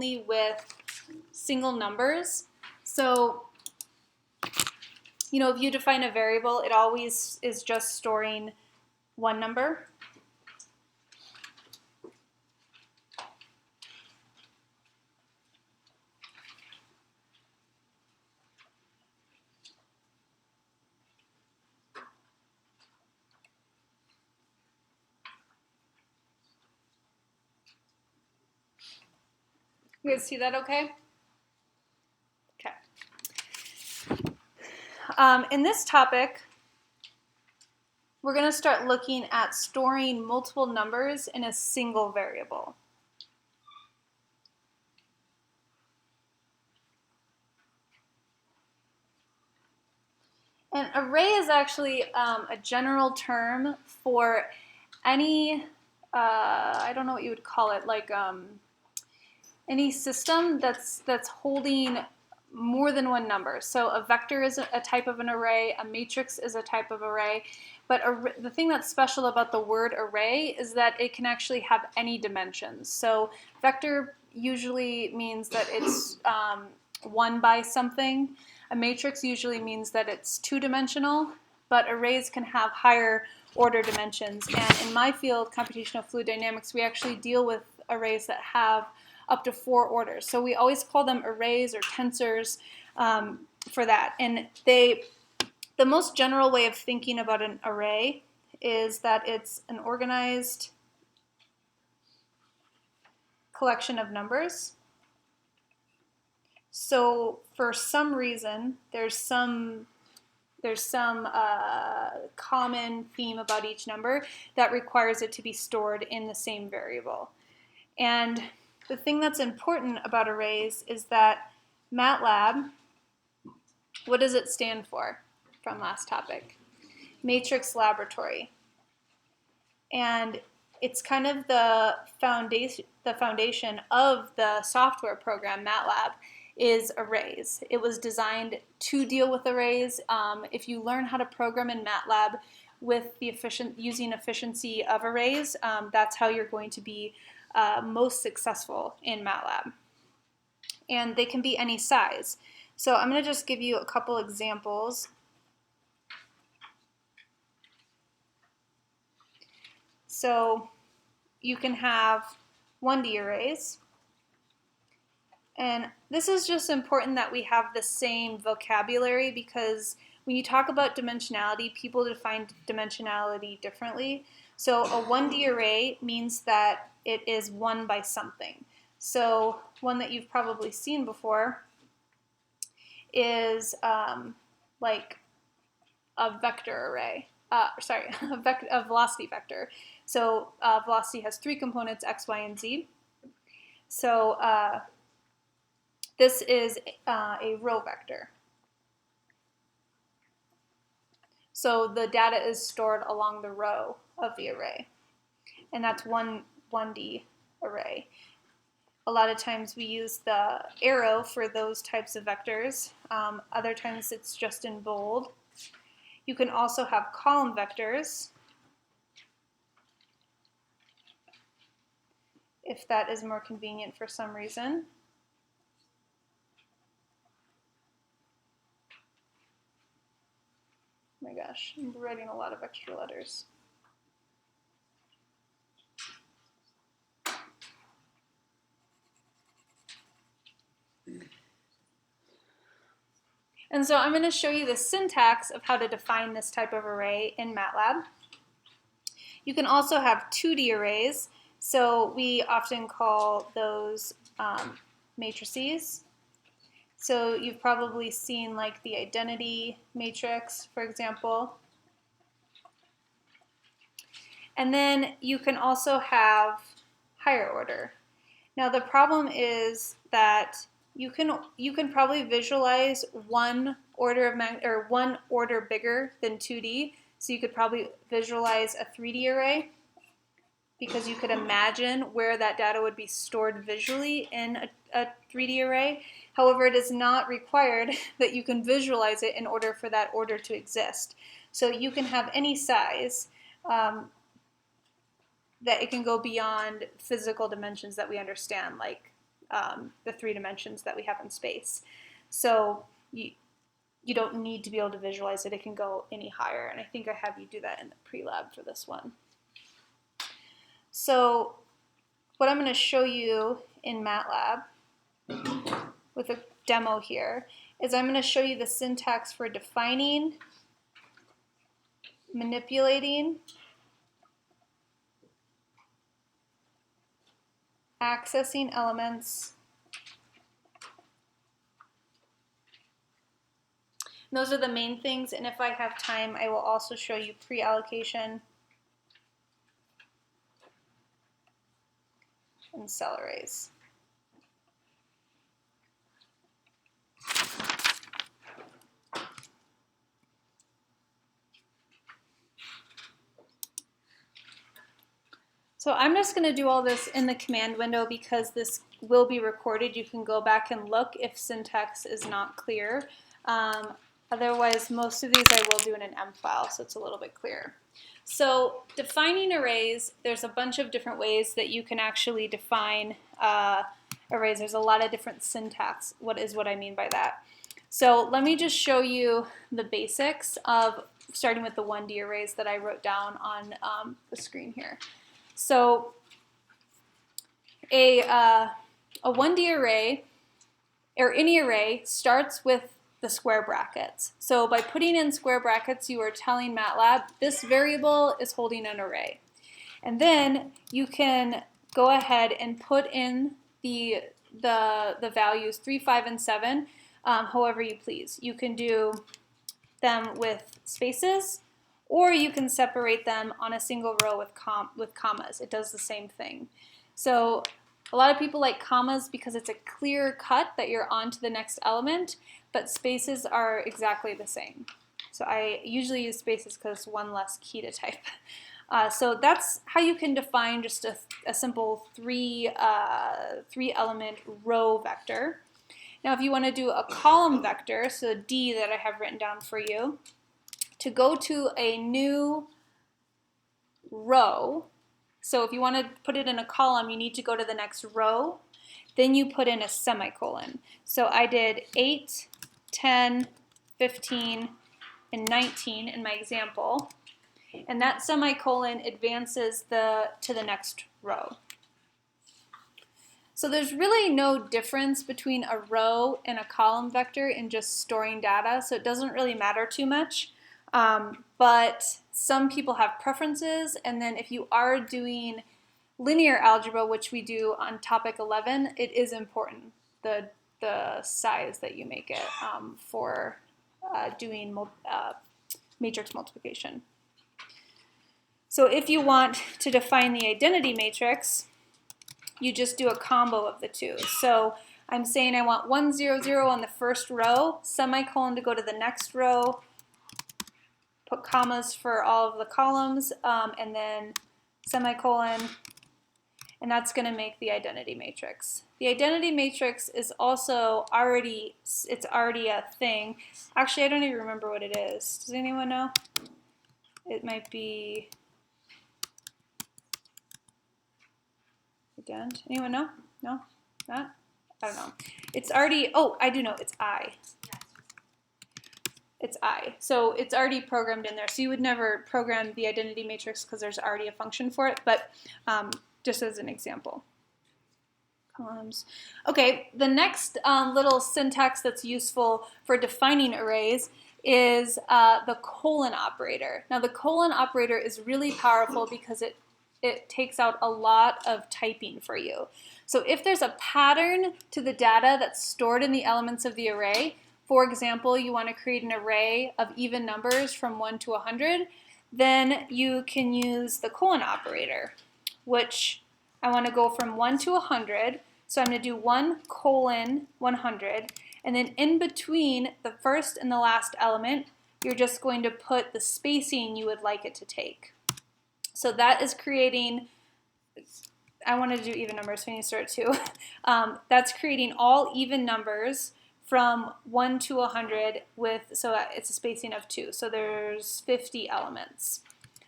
only with single numbers. So, if you define a variable, it always is just storing one number. You guys see that okay? Okay. In this topic, we're going to start looking at storing multiple numbers in a single variable. An array is actually a general term for any, I don't know what you would call it, like any system that's holding more than one number. So a vector is a type of an array, a matrix is a type of array, but the thing that's special about the word array is that it can actually have any dimensions. So vector usually means that it's one by something. A matrix usually means that it's two-dimensional, but arrays can have higher order dimensions. And in my field, computational fluid dynamics, we actually deal with arrays that have up to 4 orders. So we always call them arrays or tensors for that. And the most general way of thinking about an array is that it's an organized collection of numbers. So for some reason, there's some common theme about each number that requires it to be stored in the same variable. And the thing that's important about arrays is that MATLAB, what does it stand for from last topic? Matrix Laboratory. And it's kind of the foundation of the software program, MATLAB, is arrays. It was designed to deal with arrays. If you learn how to program in MATLAB with the using efficiency of arrays, that's how you're going to be most successful in MATLAB. And they can be any size. So I'm going to just give you a couple examples. So you can have 1D arrays. And this is just important that we have the same vocabulary, because when you talk about dimensionality, people define dimensionality differently. So a 1D array means that it is 1 by something. So one that you've probably seen before is like a vector array. A velocity vector. So velocity has 3 components, x, y, and z. So this is a row vector. So the data is stored along the row of the array. And that's 1D array. A lot of times we use the arrow for those types of vectors. Other times it's just in bold. You can also have column vectors, if that is more convenient for some reason. Oh my gosh, I'm writing a lot of extra letters. And so I'm going to show you the syntax of how to define this type of array in MATLAB. You can also have 2D arrays. So we often call those matrices. So you've probably seen like the identity matrix, for example. And then you can also have higher order. Now the problem is that you can probably visualize one order bigger than 2D. So you could probably visualize a 3D array, because you could imagine where that data would be stored visually in a 3D array. However, it is not required that you can visualize it in order for that order to exist. So you can have any size that it can go beyond physical dimensions that we understand, like the 3 dimensions that we have in space. So you don't need to be able to visualize it. It can go any higher, and I think I have you do that in the pre-lab for this one. So what I'm going to show you in MATLAB with a demo here is I'm going to show you the syntax for defining, manipulating, accessing elements. And those are the main things, and if I have time, I will also show you pre-allocation and cell arrays. So I'm just going to do all this in the command window because this will be recorded. You can go back and look if syntax is not clear. Otherwise, most of these I will do in an M file, so it's a little bit clearer. So defining arrays, there's a bunch of different ways that you can actually define arrays. There's a lot of different syntax. What I mean by that? So let me just show you the basics of starting with the 1D arrays that I wrote down on the screen here. So a 1D array, or any array, starts with the square brackets. So by putting in square brackets, you are telling MATLAB this variable is holding an array. And then you can go ahead and put in the values 3, 5, and 7 however you please. You can do them with spaces, or you can separate them on a single row with commas. It does the same thing. So a lot of people like commas because it's a clear cut that you're on to the next element, but spaces are exactly the same. So I usually use spaces because it's one less key to type. So that's how you can define just a simple three element row vector. Now if you want to do a column vector, so D that I have written down for you, to go to a new row, so if you want to put it in a column, you need to go to the next row, then you put in a semicolon. So I did 8, 10, 15, and 19 in my example, and that semicolon advances to the next row. So there's really no difference between a row and a column vector in just storing data, so it doesn't really matter too much. But some people have preferences, and then if you are doing linear algebra, which we do on topic 11, it is important, the size that you make it for doing matrix multiplication. So if you want to define the identity matrix, you just do a combo of the two. So I'm saying I want 1, 0, 0 on the first row, semicolon to go to the next row, put commas for all of the columns, and then semicolon, and that's going to make the identity matrix. The identity matrix is also already a thing. Actually, I don't even remember what it is. Does anyone know? It might be ident. Anyone know? No? Not? I don't know. It's already, oh, I do know, it's I. It's I. So it's already programmed in there. So you would never program the identity matrix because there's already a function for it, but just as an example. Columns. Okay, the next little syntax that's useful for defining arrays is the colon operator. Now the colon operator is really powerful because it takes out a lot of typing for you. So if there's a pattern to the data that's stored in the elements of the array, for example, you want to create an array of even numbers from 1 to 100, then you can use the colon operator, which I want to go from 1 to 100. So I'm going to do 1 colon 100, and then in between the first and the last element, you're just going to put the spacing you would like it to take. So that is creating, I want to do even numbers, so I need to start too. That's creating all even numbers from 1 to 100 with, so it's a spacing of 2. So there's 50 elements.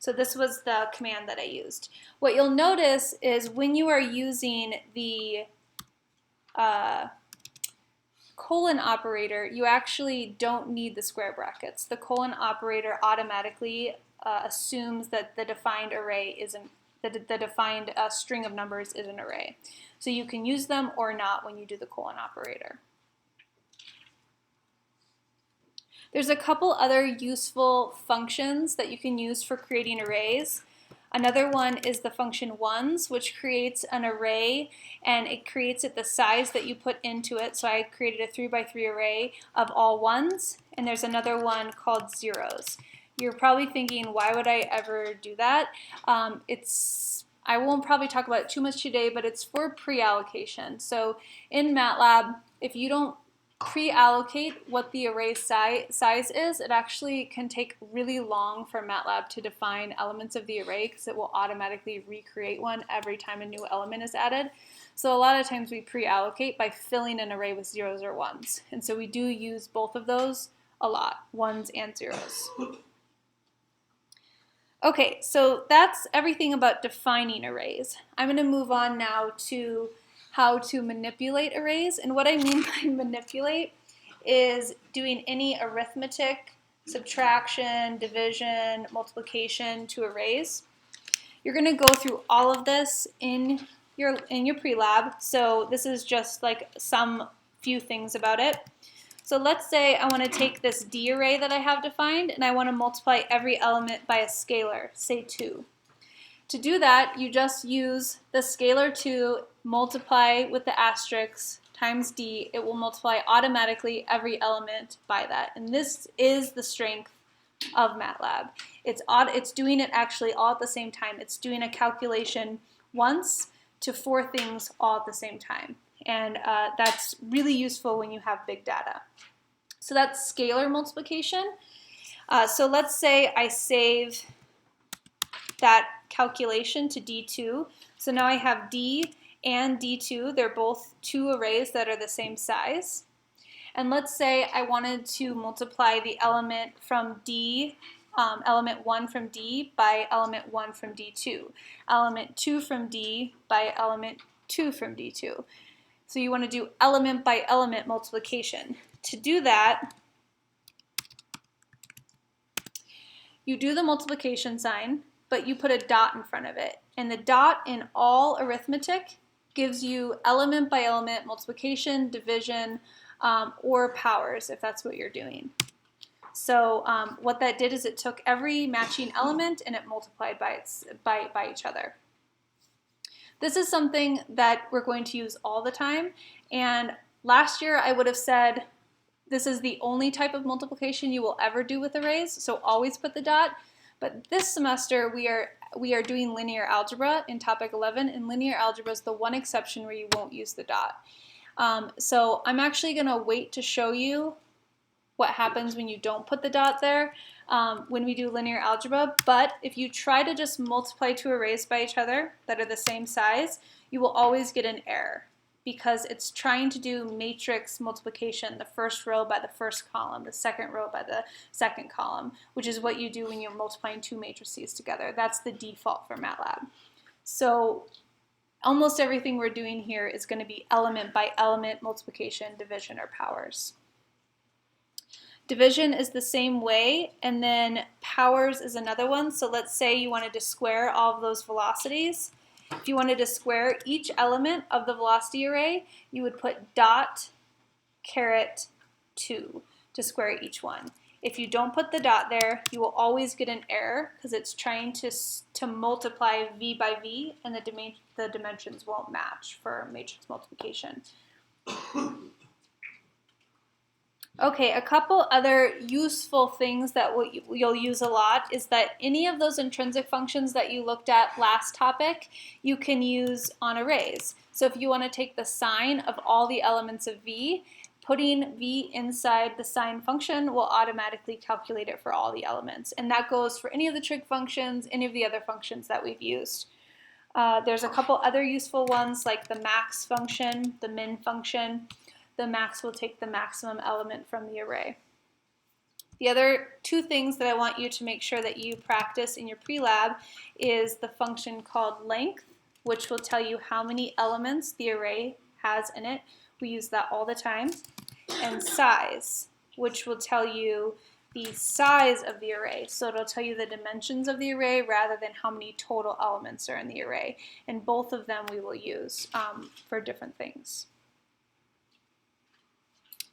So this was the command that I used. What you'll notice is when you are using the colon operator, you actually don't need the square brackets. The colon operator automatically assumes that the defined array isn't, that the defined string of numbers is an array. So you can use them or not when you do the colon operator. There's a couple other useful functions that you can use for creating arrays. Another one is the function ones, which creates an array, and it creates it the size that you put into it. So I created a 3x3 array of all ones, and there's another one called zeros. You're probably thinking, why would I ever do that? I won't probably talk about it too much today, but it's for pre-allocation. So in MATLAB, if you don't pre-allocate what the array size is, it actually can take really long for MATLAB to define elements of the array because it will automatically recreate one every time a new element is added. So a lot of times we pre-allocate by filling an array with zeros or ones. And so we do use both of those a lot, ones and zeros. Okay, so that's everything about defining arrays. I'm going to move on now to how to manipulate arrays. And what I mean by manipulate is doing any arithmetic, subtraction, division, multiplication to arrays. You're going to go through all of this in your pre-lab. So this is just like some few things about it. So let's say I want to take this D array that I have defined and I want to multiply every element by a scalar, say 2. To do that, you just use the scalar 2, multiply with the asterisk times D. It will multiply automatically every element by that. And this is the strength of MATLAB. It's doing it actually all at the same time. It's doing a calculation once to 4 things all at the same time. And that's really useful when you have big data. So that's scalar multiplication. So let's say I save that calculation to D2. So now I have D and D2. They're both 2 arrays that are the same size. And let's say I wanted to multiply the element from D, element 1 from D by element 1 from D2, element 2 from D by element 2 from D2. So you want to do element by element multiplication. To do that, you do the multiplication sign, but you put a dot in front of it. And the dot in all arithmetic gives you element by element multiplication, division, or powers, if that's what you're doing. So what that did is it took every matching element and it multiplied by each other. This is something that we're going to use all the time, and last year I would have said this is the only type of multiplication you will ever do with arrays, so always put the dot. But this semester we are doing linear algebra in topic 11, and linear algebra is the one exception where you won't use the dot. So I'm actually going to wait to show you what happens when you don't put the dot there when we do linear algebra, but if you try to just multiply 2 arrays by each other that are the same size, you will always get an error because it's trying to do matrix multiplication, the first row by the first column, the second row by the second column, which is what you do when you're multiplying 2 matrices together. That's the default for MATLAB. So almost everything we're doing here is going to be element by element multiplication, division, or powers. Division is the same way, and then powers is another one. So let's say you wanted to square all of those velocities. If you wanted to square each element of the velocity array, you would put dot caret 2 to square each one. If you don't put the dot there, you will always get an error because it's trying to multiply v by v, and the dimensions won't match for matrix multiplication. Okay, a couple other useful things that you'll use a lot is that any of those intrinsic functions that you looked at last topic, you can use on arrays. So if you want to take the sign of all the elements of v, putting v inside the sign function will automatically calculate it for all the elements. And that goes for any of the trig functions, any of the other functions that we've used. There's a couple other useful ones like the max function, the min function. The max will take the maximum element from the array. The other 2 things that I want you to make sure that you practice in your pre-lab is the function called length, which will tell you how many elements the array has in it. We use that all the time. And size, which will tell you the size of the array. So it'll tell you the dimensions of the array rather than how many total elements are in the array. And both of them we will use for different things.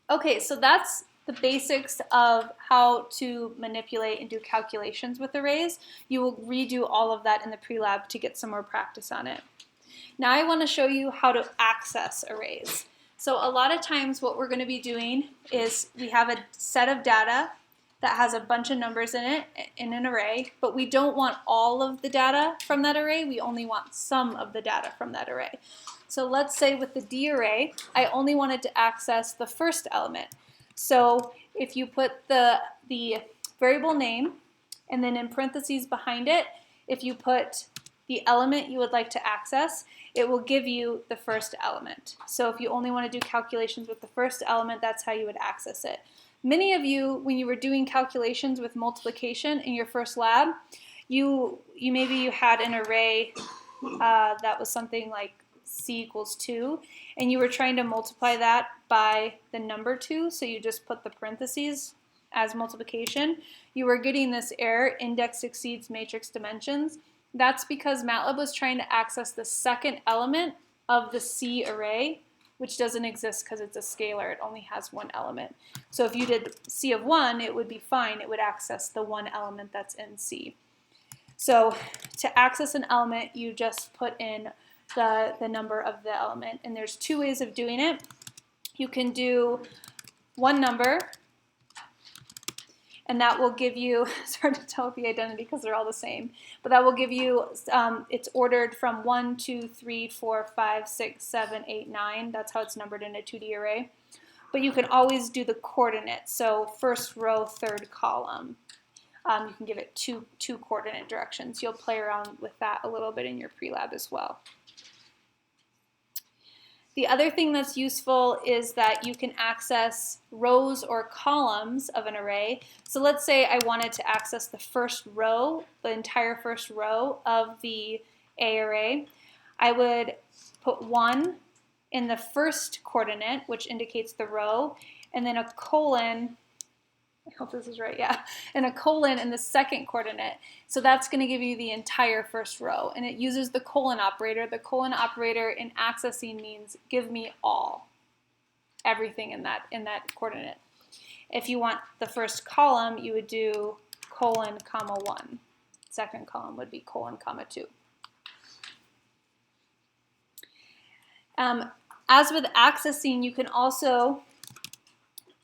Okay, so that's the basics of how to manipulate and do calculations with arrays. You will redo all of that in the pre-lab to get some more practice on it. Now I want to show you how to access arrays. So a lot of times what we're going to be doing is we have a set of data that has a bunch of numbers in it in an array, but we don't want all of the data from that array. We only want some of the data from that array. So let's say with the D array, I only wanted to access the first element. So if you put the variable name and then in parentheses behind it, if you put the element you would like to access, it will give you the first element. So if you only want to do calculations with the first element, that's how you would access it. Many of you, when you were doing calculations with multiplication in your first lab, maybe you had an array that was something like c equals 2, and you were trying to multiply that by the number 2, so you just put the parentheses as multiplication. You were getting this error, index exceeds matrix dimensions. That's because MATLAB was trying to access the second element of the C array, which doesn't exist because it's a scalar. It only has one element. So if you did C of 1, it would be fine. It would access the one element that's in C. So to access an element, you just put in the number of the element. And there's two ways of doing it. You can do one number, and that will give you, it's hard to tell the identity because they're all the same, but that will give you, it's ordered from 1, 2, 3, 4, 5, 6, 7, 8, 9. That's how it's numbered in a 2D array. But you can always do the coordinates. So first row, third column. You can give it two coordinate directions. You'll play around with that a little bit in your pre-lab as well. The other thing that's useful is that you can access rows or columns of an array. So let's say I wanted to access the first row, the entire first row of the A array. I would put 1 in the first coordinate, which indicates the row, and then a colon, I hope this is right, yeah, and a colon in the second coordinate. So that's going to give you the entire first row, and it uses the colon operator. The colon operator in accessing means give me all, everything in that coordinate. If you want the first column, you would do colon, comma 1. Second column would be colon, comma 2. As with accessing, you can also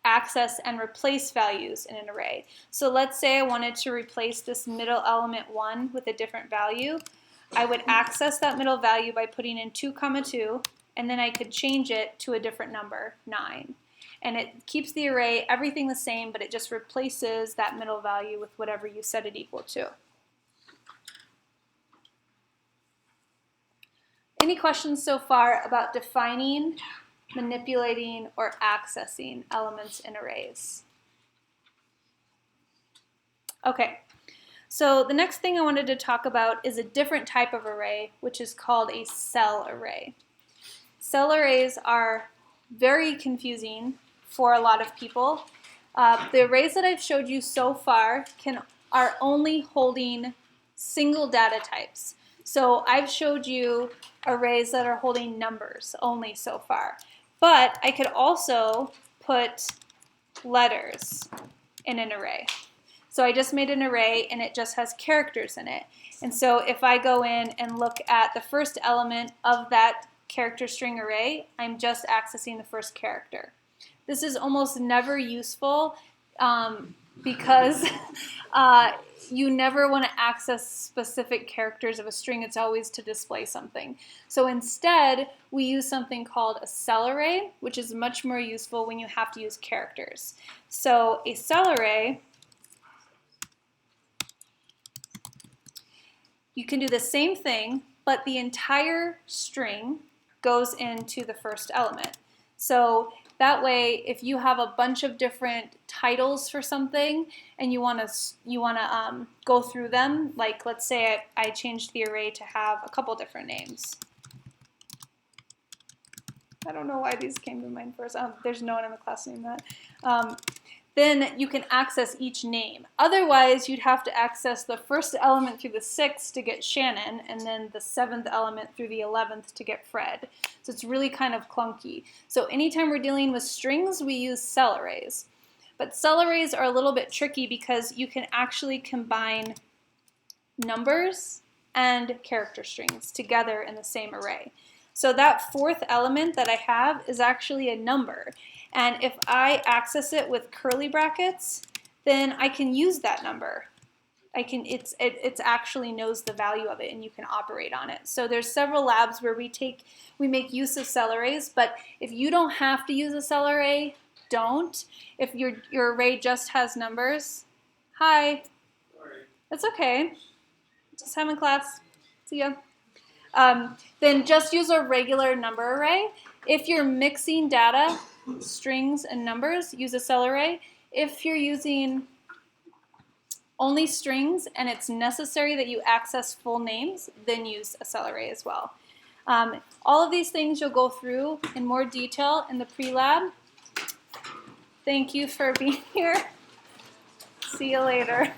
access and replace values in an array. So let's say I wanted to replace this middle element 1 with a different value. I would access that middle value by putting in 2, 2, and then I could change it to a different number, 9. And it keeps the array, everything the same, but it just replaces that middle value with whatever you set it equal to. Any questions so far about defining, manipulating, or accessing elements in arrays? Okay, so the next thing I wanted to talk about is a different type of array, which is called a cell array. Cell arrays are very confusing for a lot of people. The arrays that I've showed you so far are only holding single data types. So I've showed you arrays that are holding numbers only so far. But I could also put letters in an array. So I just made an array and it just has characters in it. And so if I go in and look at the first element of that character string array, I'm just accessing the first character. This is almost never useful because you never want to access specific characters of a string. It's always to display something. So instead, we use something called a cell array, which is much more useful when you have to use characters. So a cell array, you can do the same thing, but the entire string goes into the first element. So that way, if you have a bunch of different titles for something and you want to go through them, like let's say I changed the array to have a couple different names. I don't know why these came to mind first. There's no one in the class named that. Then you can access each name. Otherwise, you'd have to access the first element through the 6th to get Shannon, and then the 7th element through the 11th to get Fred. So it's really kind of clunky. So anytime we're dealing with strings, we use cell arrays. But cell arrays are a little bit tricky because you can actually combine numbers and character strings together in the same array. So that 4th element that I have is actually a number. And if I access it with curly brackets, then I can use that number. It actually knows the value of it, and you can operate on it. So there's several labs where we make use of cell arrays, but if you don't have to use a cell array, don't. If your array just has numbers, hi. Sorry. That's okay. Just having class. See ya. Then just use a regular number array. If you're mixing data, strings and numbers, use a cell array. If you're using only strings and it's necessary that you access full names, then use a cell array as well. All of these things you'll go through in more detail in the pre-lab. Thank you for being here. See you later.